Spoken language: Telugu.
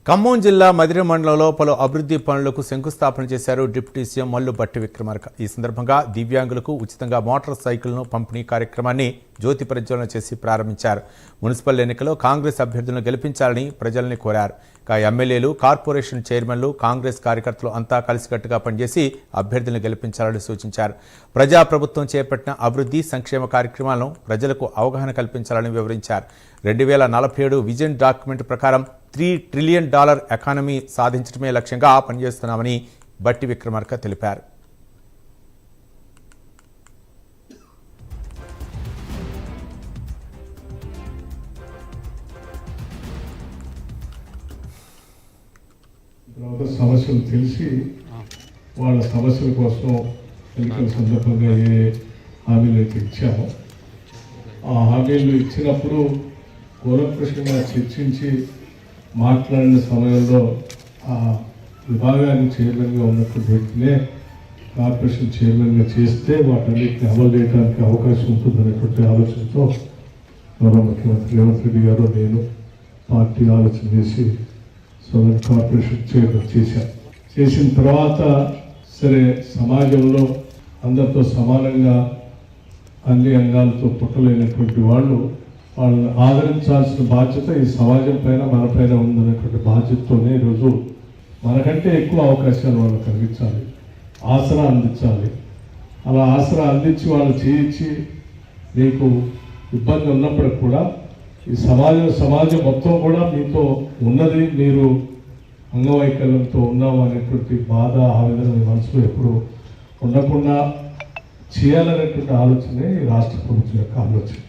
ఖమ్మం జిల్లా మదిర మండలంలో పలు అభివృద్ధి పనులకు శంకుస్థాపన చేశారు డిప్యూటీ సీఎం మల్లు భట్టి విక్రమార్క. ఈ సందర్భంగా దివ్యాంగులకు ఉచితంగా మోటార్ సైకిల్ను పంపిణీ కార్యక్రమాన్ని జ్యోతి ప్రజ్వలన చేసి ప్రారంభించారు. మున్సిపల్ ఎన్నికల్లో కాంగ్రెస్ అభ్యర్థులను గెలిపించాలని ప్రజల్ని కోరారు. ఎమ్మెల్యేలు, కార్పొరేషన్ చైర్మన్లు, కాంగ్రెస్ కార్యకర్తలు అంతా కలిసికట్టుగా పనిచేసి అభ్యర్థులను గెలిపించాలని సూచించారు. ప్రజాప్రభుత్వం చేపట్టిన అభివృద్ధి సంక్షేమ కార్యక్రమాలను ప్రజలకు అవగాహన కల్పించాలని వివరించారు. 2047 విజన్ డాక్యుమెంట్ ప్రకారం $3 ట్రిలియన్ ఎకానమీ సాధించడమే లక్ష్యంగా పనిచేస్తున్నామని భట్టి విక్రమార్క తెలిపారు. సమస్యలు తెలిసి వాళ్ళ సమస్యల కోసం ఎన్నికల సందర్భంగా ఏ హామీలు అయితే ఇచ్చామో ఆ హామీలు ఇచ్చినప్పుడు కూలంకషంగా చర్చించి మాట్లాడిన సమయంలో ఆ విభాగానికి చైర్మన్గా ఉన్నటువంటి వ్యక్తినే కార్పొరేషన్ చైర్మన్గా చేస్తే వాటన్నిటిని అమలు చేయడానికి అవకాశం ఉంటుందనేటువంటి ఆలోచనతో గౌరవ ముఖ్యమంత్రి రేవంత్ రెడ్డి గారు నేను పార్టీ ఆలోచన చేసి సదరన్ కార్పొరేషన్ చైర్మన్ చేసిన తర్వాత సరే సమాజంలో అందరితో సమానంగా అన్ని అంగాలతో పుట్టలేనటువంటి వాళ్ళని ఆదరించాల్సిన బాధ్యత ఈ సమాజం పైన మనపైన ఉందనేటువంటి బాధ్యతతోనే ఈరోజు మనకంటే ఎక్కువ అవకాశాలు వాళ్ళకి కలిగించాలి, ఆసరా అందించాలి. అలా ఆసరా అందించి వాళ్ళు చేయించి మీకు ఇబ్బంది ఉన్నప్పటికి కూడా ఈ సమాజం మొత్తం కూడా మీతో ఉన్నది, మీరు అంగవైకల్యంతో ఉన్నాము అనేటువంటి బాధ, ఆవేదన మీ మనసులో ఎప్పుడు ఉండకుండా చేయాలనేటువంటి ఆలోచనే ఈ రాష్ట్ర ప్రభుత్వం యొక్క ఆలోచన.